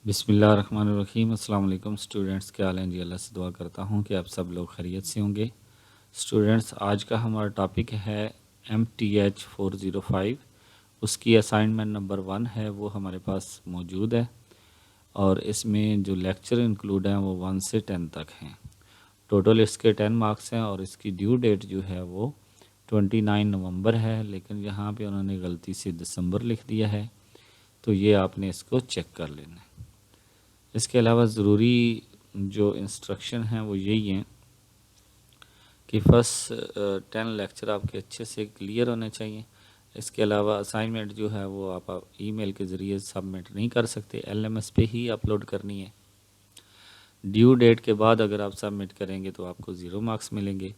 बिस्मिल्लाहिर्रहमानिर्रहीम। अस्सलाम वालेकुम स्टूडेंट्स, क्या हाल हैं जी। अल्लाह से दुआ करता हूँ कि आप सब लोग खैरियत से होंगे। स्टूडेंट्स, आज का हमारा टॉपिक है MTH 405। उसकी असाइनमेंट नंबर 1 है, वो हमारे पास मौजूद है और इसमें जो लेक्चर इंक्लूड हैं वो 1 से 10 तक हैं। टोटल इसके 10 मार्क्स हैं और इसकी ड्यू डेट जो है वो 29 नवंबर है, लेकिन यहाँ पे उन्होंने गलती से दिसंबर लिख दिया है, तो ये आपने इसको चेक कर लेना है। इसके अलावा ज़रूरी जो इंस्ट्रक्शन हैं वो यही हैं कि फर्स्ट 10 लेक्चर आपके अच्छे से क्लियर होने चाहिए। इसके अलावा असाइनमेंट जो है वो आप ईमेल के ज़रिए सबमिट नहीं कर सकते, LMS पे ही अपलोड करनी है। ड्यू डेट के बाद अगर आप सबमिट करेंगे तो आपको 0 मार्क्स मिलेंगे।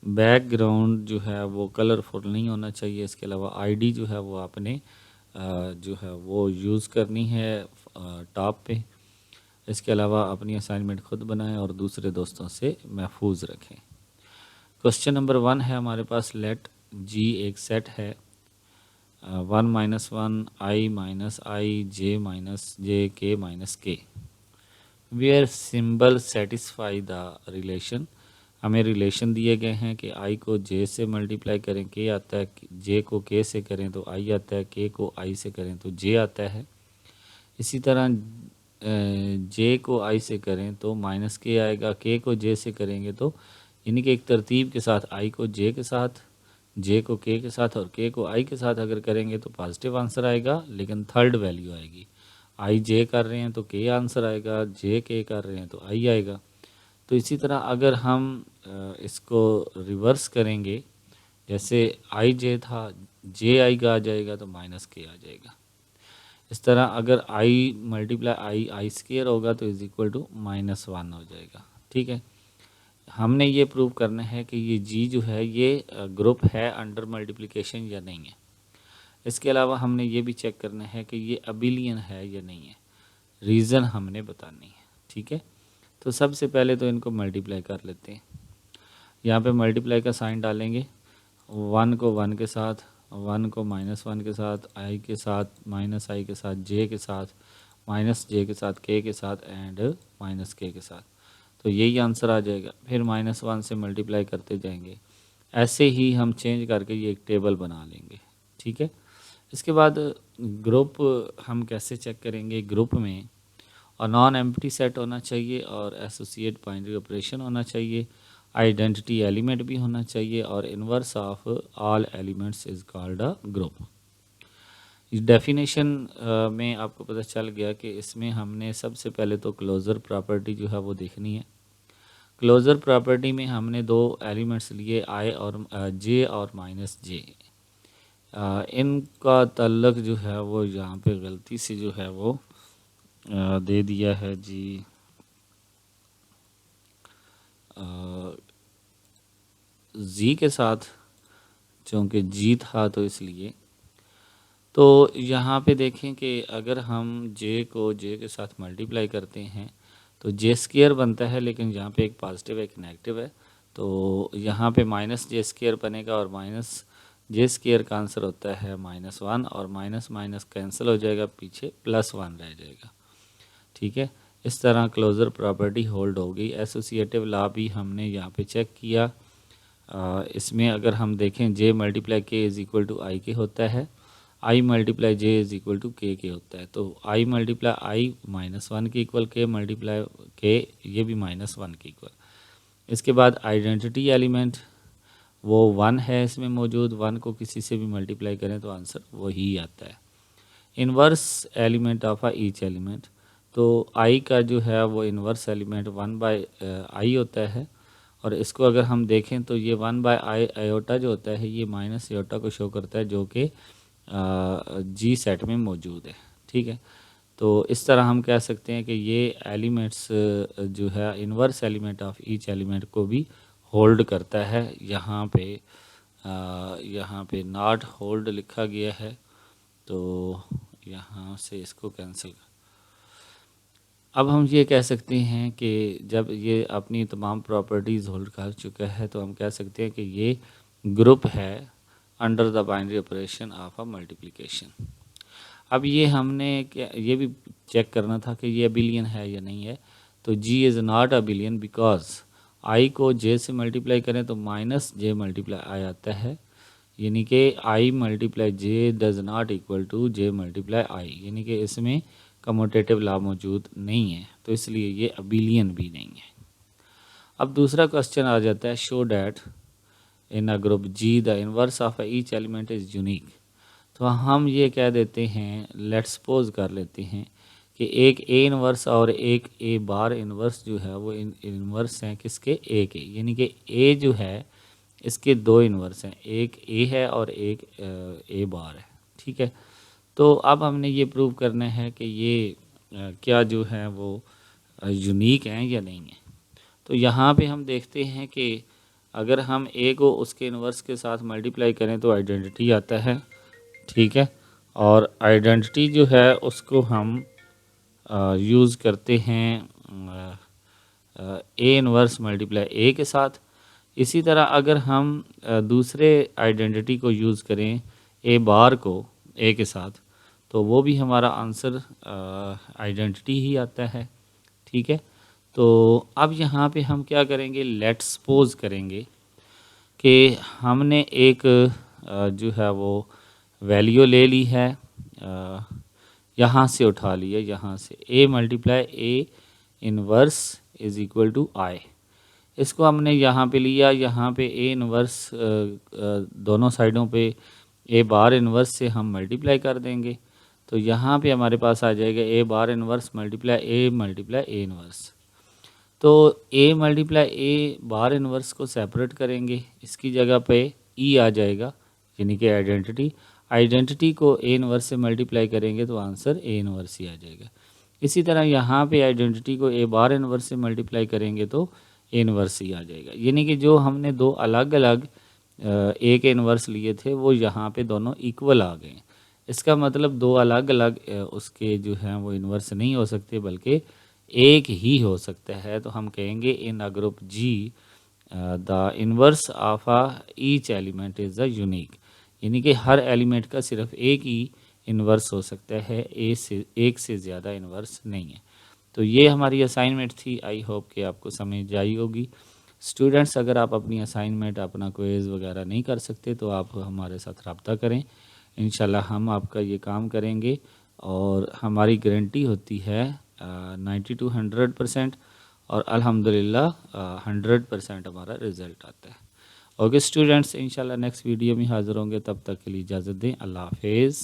बैकग्राउंड जो है वो कलरफुल नहीं होना चाहिए। इसके अलावा ID जो है वो आपने जो है वो यूज़ करनी है टॉप पे। इसके अलावा अपनी असाइनमेंट खुद बनाएं और दूसरे दोस्तों से महफूज रखें। क्वेश्चन नंबर 1 है हमारे पास, लेट G एक सेट है 1 - 1 I - I J - J K - K where symbol satisfy the relation. हमें रिलेशन दिए गए हैं कि I को J से मल्टीप्लाई करें K आता है, J को K से करें तो I आता है, K को I से करें तो J आता है। इसी तरह J को I से करें तो -K आएगा, K को J से करेंगे तो यानी कि एक तरतीब के साथ I को J के साथ, J को K के साथ और K को I के साथ अगर करेंगे तो पॉजिटिव आंसर आएगा, लेकिन थर्ड वैल्यू आएगी। I J कर रहे हैं तो K आंसर आएगा, J K कर रहे हैं तो I आएगा। तो इसी तरह अगर हम इसको रिवर्स करेंगे, जैसे I J था, J I का आ जाएगा तो -K आ जाएगा। इस तरह अगर I × I स्क्वायर होगा तो इज इक्वल टू -1 हो जाएगा। ठीक है, हमने ये प्रूव करना है कि ये G जो है ये ग्रुप है अंडर मल्टीप्लिकेशन या नहीं है। इसके अलावा हमने ये भी चेक करना है कि ये अबिलियन है या नहीं है, रीज़न हमने बतानी है। ठीक है, तो सबसे पहले तो इनको मल्टीप्लाई कर लेते हैं। यहाँ पे मल्टीप्लाई का साइन डालेंगे, 1 को 1 के साथ, 1 को -1 के साथ, I के साथ, -I के साथ, J के साथ, -J के साथ, K के साथ एंड -K के साथ, तो यही आंसर आ जाएगा। फिर -1 से मल्टीप्लाई करते जाएंगे, ऐसे ही हम चेंज करके ये एक टेबल बना लेंगे। ठीक है, इसके बाद ग्रुप हम कैसे चेक करेंगे, ग्रुप में और नॉन एम्प्टी सेट होना चाहिए और एसोसिएट बाइनरी ऑपरेशन होना चाहिए, आइडेंटिटी एलिमेंट भी होना चाहिए और inverse of all elements is called a group. इस डेफिनेशन में आपको पता चल गया कि इसमें हमने सबसे पहले तो क्लोजर प्रॉपर्टी जो है वो देखनी है। क्लोजर प्रॉपर्टी में हमने दो एलिमेंट्स लिए, I और J और -J। इनका ताल्लुक जो है वो यहाँ पे गलती से जो है वो दे दिया है जी Z के साथ, चूँकि G था तो इसलिए। तो यहाँ पे देखें कि अगर हम J को J के साथ मल्टीप्लाई करते हैं तो J स्क्वायर बनता है, लेकिन यहाँ पे एक पॉजिटिव एक नेगेटिव है, तो यहाँ पे -J स्क्वायर बनेगा और -J स्क्वायर का आंसर होता है -1 और माइनस माइनस कैंसिल हो जाएगा, पीछे +1 रह जाएगा। ठीक है, इस तरह क्लोजर प्रॉपर्टी होल्ड होगी। एसोसिएटिव लॉ भी हमने यहाँ पे चेक किया। इसमें अगर हम देखें J × K is equal to I के होता है, I × J is equal to K के होता है, तो I × I -1 के इक्वल, K × K ये भी -1 के इक्वल। इसके बाद आइडेंटिटी एलिमेंट वो 1 है इसमें मौजूद, 1 को किसी से भी मल्टीप्लाई करें तो आंसर वही आता है। Inverse element of each element, तो I का जो है वो इन्वर्स एलिमेंट 1/I होता है और इसको अगर हम देखें तो ये 1/I आयोटा जो होता है ये माइनस आयोटा को शो करता है, जो कि G सेट में मौजूद है। ठीक है, तो इस तरह हम कह सकते हैं कि ये एलिमेंट्स जो है inverse element of each element को भी होल्ड करता है। यहाँ पे नॉट होल्ड लिखा गया है, तो यहाँ से इसको कैंसिल कर। अब हम ये कह सकते हैं कि जब ये अपनी तमाम प्रॉपर्टीज़ होल्ड कर चुका है तो हम कह सकते हैं कि ये ग्रुप है under the binary operation of a multiplication. अब ये हमने ये भी चेक करना था कि ये अबिलियन है या नहीं है। तो G is not abelian because I को जे से मल्टीप्लाई करें तो माइनस जे मल्टीप्लाई आई आता है, यानी कि I multiply J does not equal to J multiply I, यानी कि इसमें कम्यूटेटिव लॉ मौजूद नहीं है, तो इसलिए ये अबिलियन भी नहीं है। अब दूसरा क्वेश्चन आ जाता है, show that in a group G the inverse of each element is unique. तो हम ये कह देते हैं, लेट्स सपोज कर लेते हैं कि एक ए इनवर्स और एक ए बार इनवर्स जो है वो इनवर्स हैं किसके, ए के, यानी कि ए जो है इसके दो इनवर्स हैं, एक ए है और एक ए बार है, ठीक है। तो अब हमने ये प्रूव करना है कि ये क्या जो है वो यूनिक हैं या नहीं है। तो यहाँ पे हम देखते हैं कि अगर हम ए को उसके इन्वर्स के साथ मल्टीप्लाई करें तो आइडेंटिटी आता है, ठीक है। और आइडेंटिटी जो है उसको हम यूज़ करते हैं ए इन्वर्स मल्टीप्लाई ए के साथ। इसी तरह अगर हम दूसरे आइडेंटिटी को यूज़ करें ए बार को ए के साथ, तो वो भी हमारा आंसर आइडेंटिटी ही आता है, ठीक है। तो अब यहाँ पे हम क्या करेंगे, लेट्स सपोज करेंगे कि हमने एक जो है वो वैल्यू ले ली है, यहाँ से उठा लिया, यहाँ से A multiply A inverse is equal to I, इसको हमने यहाँ पे लिया, यहाँ पे ए इनवर्स दोनों साइडों पे ए बार इनवर्स से हम मल्टीप्लाई कर देंगे, तो यहाँ पे हमारे पास आ जाएगा ए बार इनवर्स मल्टीप्लाई ए इनवर्स। तो ए मल्टीप्लाई ए बार इनवर्स को सेपरेट करेंगे, इसकी जगह पे ई आ जाएगा, यानी कि आइडेंटिटी को ए इनवर्स से मल्टीप्लाई करेंगे तो आंसर ए इनवर्स ही आ जाएगा। इसी तरह यहाँ पे आइडेंटिटी को ए बार इनवर्स से मल्टीप्लाई करेंगे तो ए इनवर्स ही आ जाएगा, यानी कि जो हमने दो अलग अलग ए के इनवर्स लिए थे वो यहाँ पे दोनों इक्वल आ गए। इसका मतलब दो अलग अलग उसके जो हैं वो इनवर्स नहीं हो सकते, बल्कि एक ही हो सकता है। तो हम कहेंगे in a group G the inverse of a each element is the unique, यानी कि हर एलिमेंट का सिर्फ एक ही इन्वर्स हो सकता है, एक से ज़्यादा इन्वर्स नहीं है। तो ये हमारी असाइनमेंट थी, आई होप कि आपको समझ आई होगी। स्टूडेंट्स, अगर आप अपनी असाइनमेंट, अपना क्विज़ वगैरह नहीं कर सकते तो आप हमारे साथ रब्ता करें, इंशाल्लाह हम आपका ये काम करेंगे और हमारी गारंटी होती है 90 to 100%, और अल्हम्दुलिल्लाह 100% हमारा रिज़ल्ट आता है। ओके स्टूडेंट्स, इंशाल्लाह नेक्स्ट वीडियो में हाज़िर होंगे, तब तक के लिए इजाज़त दें, अल्लाह हाफिज़।